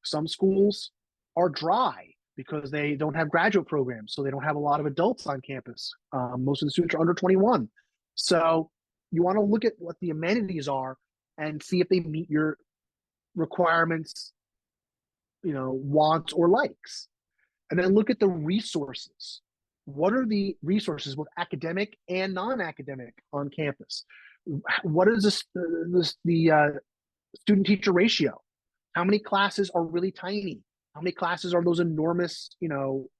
Some schools are dry because they don't have graduate programs, so they don't have a lot of adults on campus. Most of the students are under 21. So you want to look at what the amenities are and see if they meet your requirements, wants or likes. And then look at the resources. What are the resources, both academic and non-academic, on campus? What is the student teacher ratio? How many classes are really tiny? How many classes are those enormous,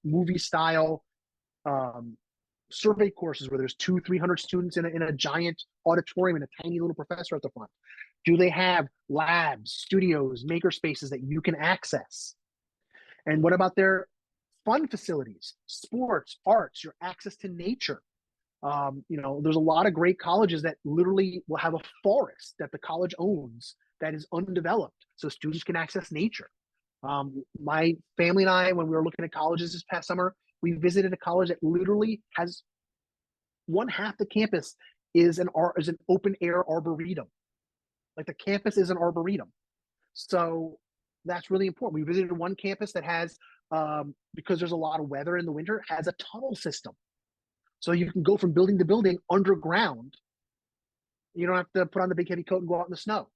movie style survey courses where there's 300 students in a giant auditorium and a tiny little professor at the front? Do they have labs, studios, maker spaces that you can access? And what about their fun facilities, sports, arts, your access to nature? There's a lot of great colleges that literally will have a forest that the college owns that is undeveloped, so students can access nature. My family and I, when we were looking at colleges this past summer, we visited a college that literally has one half the campus is an open air arboretum. Like the campus is an arboretum. So that's really important. We visited one campus that has, because there's a lot of weather in the winter, has a tunnel system. So you can go from building to building underground. You don't have to put on the big heavy coat and go out in the snow.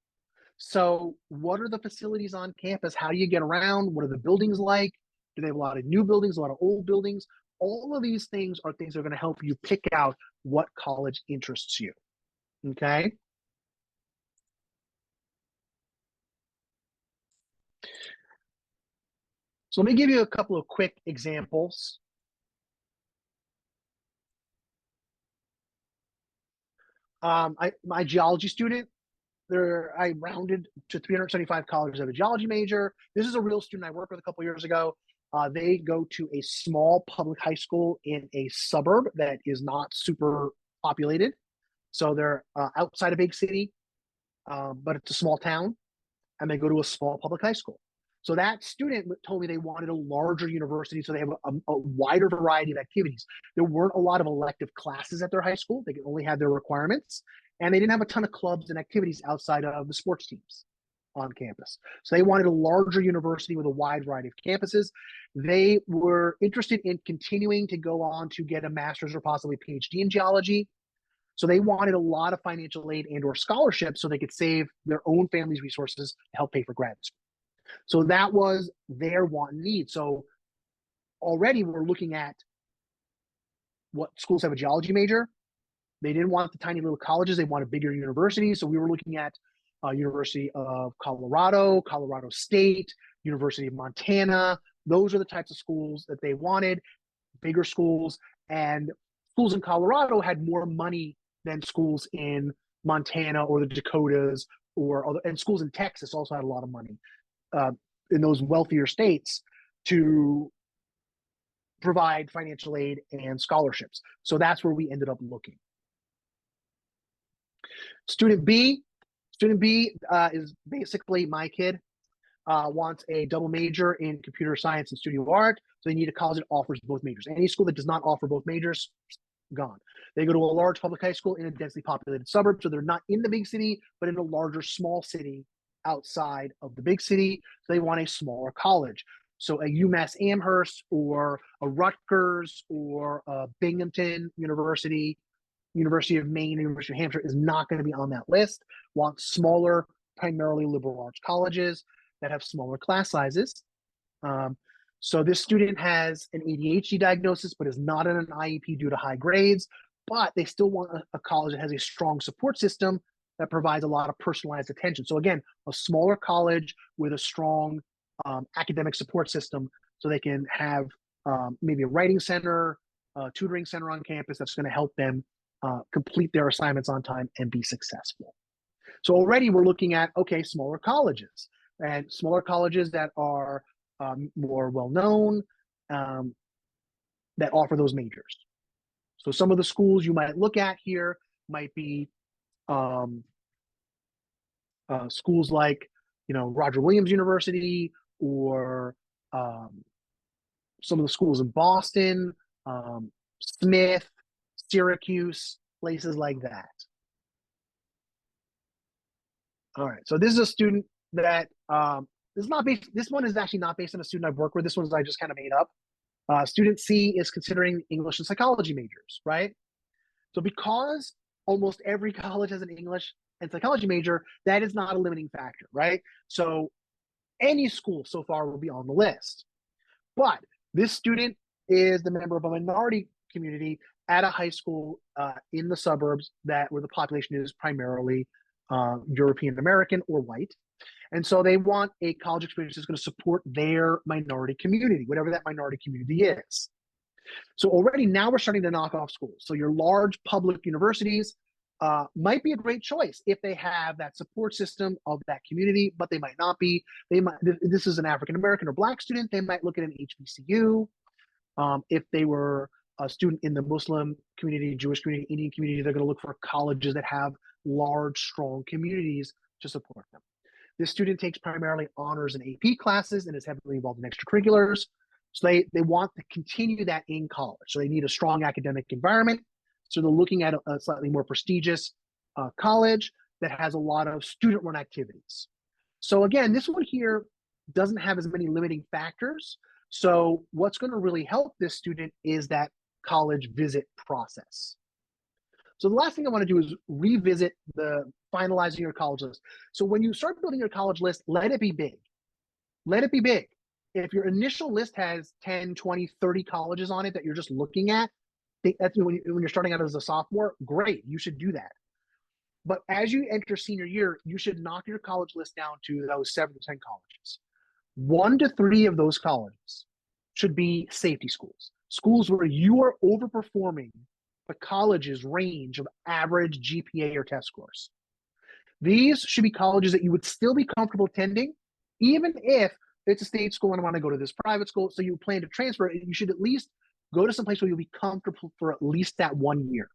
So what are the facilities on campus? How do you get around? What are the buildings like? Do they have a lot of new buildings, a lot of old buildings? All of these things are things that are going to help you pick out what college interests you. Okay. So let me give you a couple of quick examples. My geology student, I rounded to 375 colleges of a geology major. This is a real student I worked with a couple years ago. They go to a small public high school in a suburb that is not super populated. So they're outside a big city, but it's a small town, and they go to a small public high school. So that student told me they wanted a larger university, so they have a wider variety of activities. There weren't a lot of elective classes at their high school. They could only have their requirements, and they didn't have a ton of clubs and activities outside of the sports teams on campus. So they wanted a larger university with a wide variety of campuses. They were interested in continuing to go on to get a master's or possibly PhD in geology. So they wanted a lot of financial aid and or scholarships so they could save their own family's resources to help pay for grad school. So that was their want and need. So already we're looking at what schools have a geology major. They didn't want the tiny little colleges. They wanted bigger universities. So we were looking at University of Colorado, Colorado State, University of Montana. Those are the types of schools that they wanted, bigger schools. And schools in Colorado had more money than schools in Montana or the Dakotas, and schools in Texas also had a lot of money in those wealthier states to provide financial aid and scholarships. So that's where we ended up looking. Student B is basically my kid. Wants a double major in computer science and studio art. So they need a college that offers both majors. Any school that does not offer both majors, gone. They go to a large public high school in a densely populated suburb. So they're not in the big city, but in a larger, small city outside of the big city. So they want a smaller college. So a UMass Amherst or a Rutgers or a Binghamton University, University of Maine, University of Hampshire is not going to be on that list. Want smaller primarily liberal arts colleges that have smaller class sizes. Um, so this student has an ADHD diagnosis, but is not in an IEP due to high grades, but they still want a college that has a strong support system that provides a lot of personalized attention. So again, a smaller college with a strong academic support system, so they can have maybe a writing center, tutoring center on campus that's going to help them complete their assignments on time and be successful. So already we're looking at, okay, smaller colleges that are more well-known, that offer those majors. So some of the schools you might look at here might be schools like, Roger Williams University, or some of the schools in Boston, Smith, Syracuse, places like that. All right, so this is a student that this one is actually not based on a student I've worked with. This one's I just kind of made up. Student C is considering English and psychology majors, right? So because almost every college has an English and psychology major, that is not a limiting factor, right? So any school so far will be on the list. But this student is the member of a minority community at a high school in the suburbs where the population is primarily European American or white. And so they want a college experience that's going to support their minority community, whatever that minority community is. So already now we're starting to knock off schools. So your large public universities might be a great choice if they have that support system of that community, but they might not be. This is an African American or Black student, they might look at an HBCU. If they were a student in the Muslim community, Jewish community, Indian community, they're going to look for colleges that have large, strong communities to support them. This student takes primarily honors and AP classes and is heavily involved in extracurriculars. So they want to continue that in college. So they need a strong academic environment. So they're looking at a slightly more prestigious college that has a lot of student-run activities. So again, this one here doesn't have as many limiting factors. So what's going to really help this student is that college visit process. So the last thing I want to do is revisit the finalizing your college list. So when you start building your college list, let it be big. Let it be big. If your initial list has 10, 20, 30 colleges on it that you're just looking at, that's when you're starting out as a sophomore, great, you should do that. But as you enter senior year, you should knock your college list down to those 7 to 10 colleges. 1 to 3 of those colleges should be safety schools, schools where you are overperforming the college's range of average GPA or test scores. These should be colleges that you would still be comfortable attending, even if it's a state school and I want to go to this private school. So you plan to transfer, you should at least go to some place where you'll be comfortable for at least that 1 year.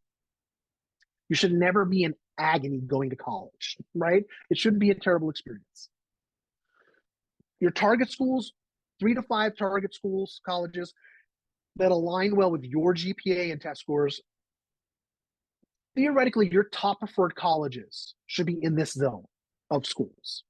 You should never be in agony going to college, right? It shouldn't be a terrible experience. Your target schools, 3 to 5 target schools, colleges that align well with your GPA and test scores. Theoretically, your top preferred colleges should be in this zone of schools.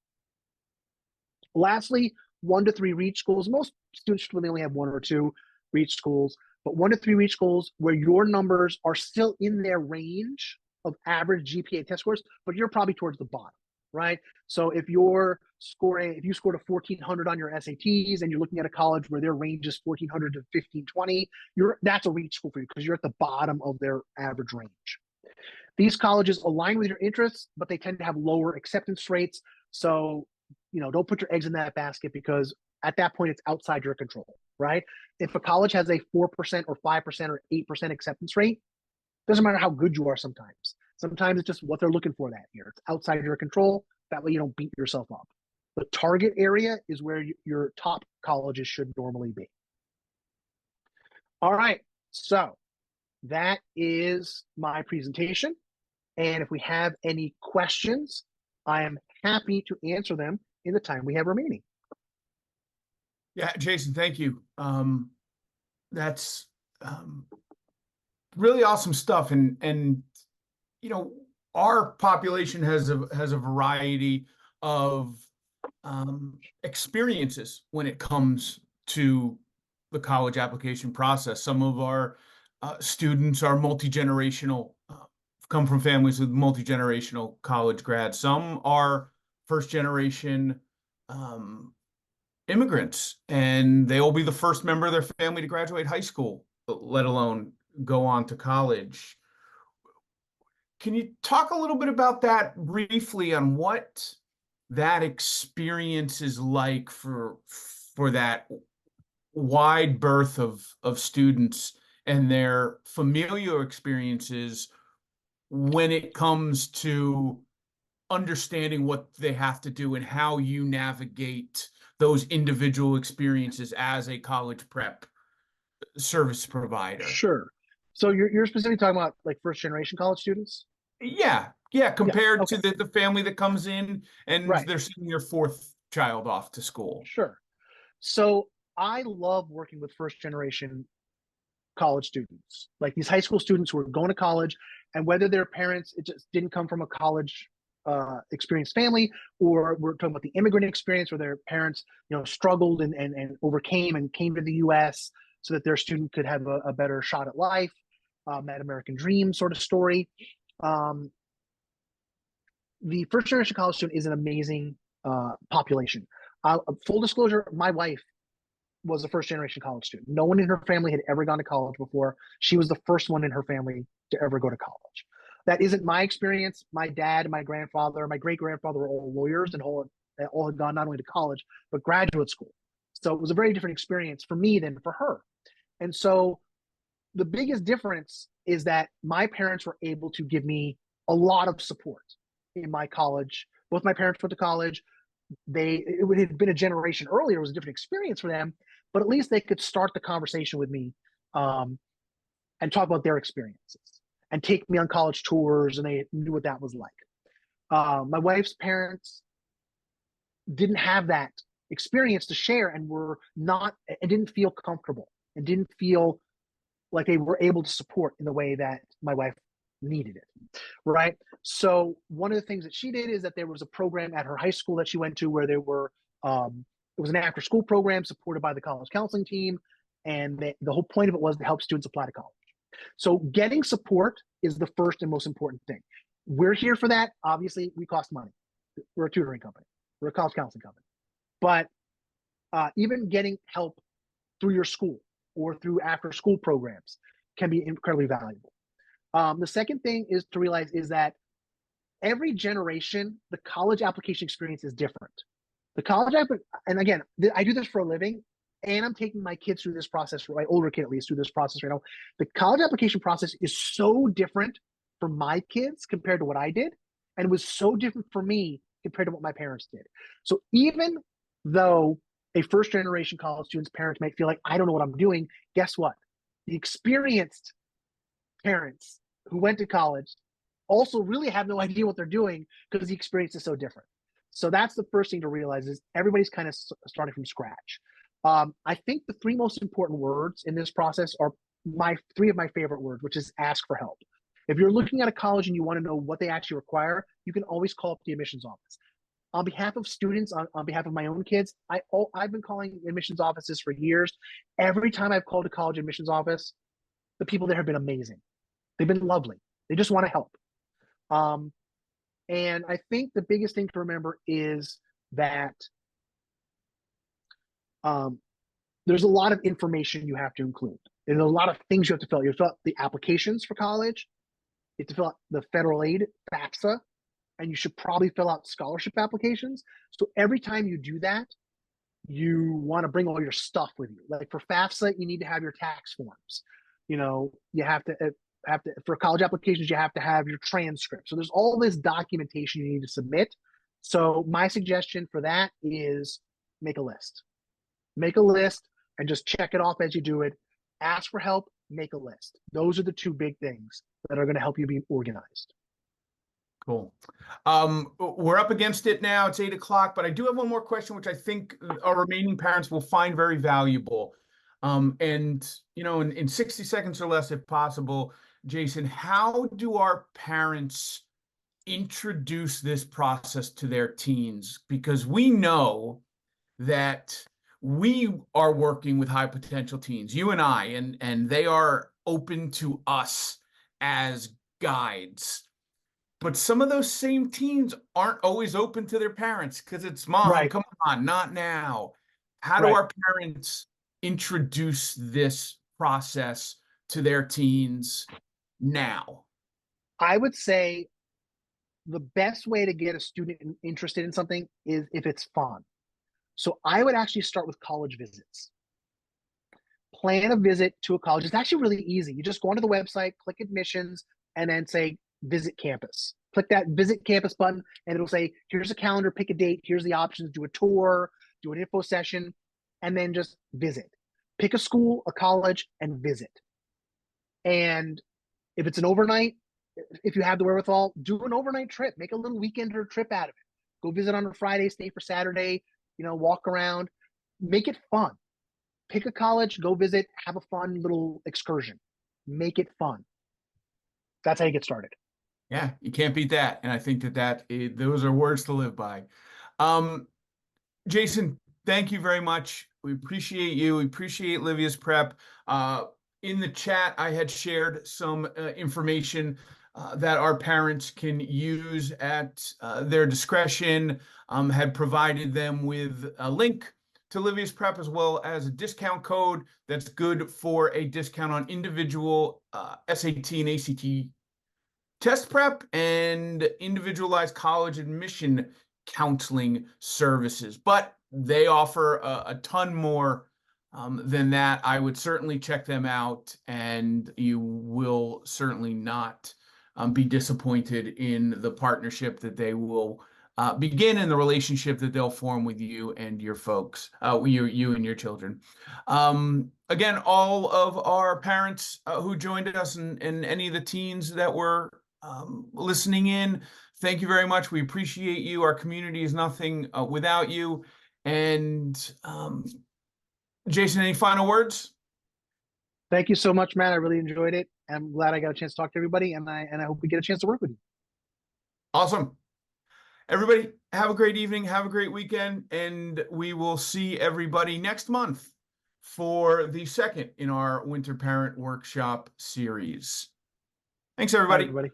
Lastly, 1 to 3 reach schools. Most students should really only have 1 or 2 reach schools, but 1 to 3 reach schools where your numbers are still in their range of average GPA test scores, but you're probably towards the bottom, right? So if you scored a 1400 on your SATs and you're looking at a college where their range is 1400 to 1520, that's a reach school for you because you're at the bottom of their average range. These colleges align with your interests, but they tend to have lower acceptance rates. So, don't put your eggs in that basket because at that point it's outside your control, right? If a college has a 4% or 5% or 8% acceptance rate, doesn't matter how good you are sometimes. Sometimes it's just what they're looking for that year. It's outside your control. That way you don't beat yourself up. The target area is where your top colleges should normally be. All right, so that is my presentation. And if we have any questions, I am happy to answer them in the time we have remaining. Yeah, Jason, thank you. That's really awesome stuff. And our population has a variety of experiences when it comes to the college application process. Some of our students are multi-generational, come from families with multi-generational college grads. Some are first generation immigrants, and they will be the first member of their family to graduate high school, let alone go on to college. Can you talk a little bit about that briefly on what that experience is like for that wide berth of students and their familial experiences when it comes to understanding what they have to do and how you navigate those individual experiences as a college prep service provider? Sure. So you're specifically talking about like first generation college students? Yeah, Yeah. compared to Okay. the family that comes in and Right. they're sending their fourth child off to school. Sure. So I love working with first generation college students, like these high school students who are going to college, and whether their parents it just didn't come from a college experienced family, or we're talking about the immigrant experience where their parents, struggled and overcame and came to the U.S. so that their student could have a better shot at life, that American dream sort of story. Um, the first generation college student is an amazing population. Full disclosure, my wife was a first generation college student. No one in her family had ever gone to college before. She was the first one in her family to ever go to college. That isn't my experience. My dad, my grandfather, my great grandfather were all lawyers and all had gone not only to college, but graduate school. So it was a very different experience for me than for her. And so the biggest difference is that my parents were able to give me a lot of support in my college. Both my parents went to college. It had been a generation earlier. It was a different experience for them, but at least they could start the conversation with me, and talk about their experiences and take me on college tours, and they knew what that was like. My wife's parents didn't have that experience to share, and were not and didn't feel comfortable and didn't feel like they were able to support in the way that my wife needed it. Right. So one of the things that she did is that there was a program at her high school that she went to where it was an after school program supported by the college counseling team. And the whole point of it was to help students apply to college. So getting support is the first and most important thing. We're here for that. Obviously, we cost money. We're a tutoring company. We're a college counseling company. But even getting help through your school or through after school programs can be incredibly valuable. The second thing is to realize is that every generation, the college application experience is different. The college app, and again, I do this for a living, and I'm taking my kids through this process, my older kid at least, through this process right now. The college application process is so different for my kids compared to what I did, and it was so different for me compared to what my parents did. So even though a first generation college student's parents might feel like, I don't know what I'm doing, guess what? The experienced parents who went to college also really have no idea what they're doing because the experience is so different. So that's the first thing to realize is everybody's kind of starting from scratch. I think the three most important words in this process are three of my favorite words, which is ask for help. If you're looking at a college and you want to know what they actually require, you can always call up the admissions office. On behalf of students, on behalf of my own kids, I've been calling admissions offices for years. Every time I've called a college admissions office, the people there have been amazing. They've been lovely. They just want to help. Um, and I think the biggest thing to remember is that there's a lot of information you have to include. There's a lot of things you have to fill out. You have to fill out the applications for college. You have to fill out the federal aid, FAFSA, and you should probably fill out scholarship applications. So every time you do that, you want to bring all your stuff with you. Like for FAFSA, you need to have your tax forms. You have to for college applications, you have to have your transcript. So there's all this documentation you need to submit. So my suggestion for that is make a list. Make a list and just check it off as you do it. Ask for help, make a list. Those are the two big things that are going to help you be organized. Cool. We're up against it now. It's 8 o'clock, but I do have one more question, which I think our remaining parents will find very valuable. And in 60 seconds or less, if possible, Jason, how do our parents introduce this process to their teens? Because we know that we are working with high potential teens, you and I, and they are open to us as guides. But some of those same teens aren't always open to their parents because it's mom, Right, come on, not now. How do right. our parents introduce this process to their teens now? I would say the best way to get a student interested in something is if it's fun. So I would actually start with college visits. Plan a visit to a college. It's actually really easy. You just go onto the website, click admissions, and then say visit campus. Click that visit campus button, and it'll say, here's a calendar, pick a date, here's the options, do a tour, do an info session, and then just visit. Pick a school, a college, and visit. And if it's an overnight, if you have the wherewithal, do an overnight trip. Make a little weekender trip out of it. Go visit on a Friday, stay for Saturday, walk around. Make it fun. Pick a college, go visit, have a fun little excursion. Make it fun. That's how you get started. Yeah, you can't beat that. And I think those are words to live by. Um, Jason, thank you very much. We appreciate you. We appreciate Livius Prep. In the chat, I had shared some information that our parents can use at their discretion. Had provided them with a link to Livius Prep as well as a discount code that's good for a discount on individual SAT and ACT test prep and individualized college admission counseling services. But they offer a ton more than that. I would certainly check them out, and you will certainly not be disappointed in the partnership that they will begin and the relationship that they'll form with you and your folks, you and your children. Again, all of our parents who joined us and any of the teens that were listening in. Thank you very much. We appreciate you. Our community is nothing without you. And Jason, any final words? Thank you so much, Matt. I really enjoyed it. I'm glad I got a chance to talk to everybody, and I hope we get a chance to work with you. Awesome. Everybody, have a great evening. Have a great weekend. And we will see everybody next month for the second in our Winter Parent Workshop series. Thanks, Bye, everybody. everybody.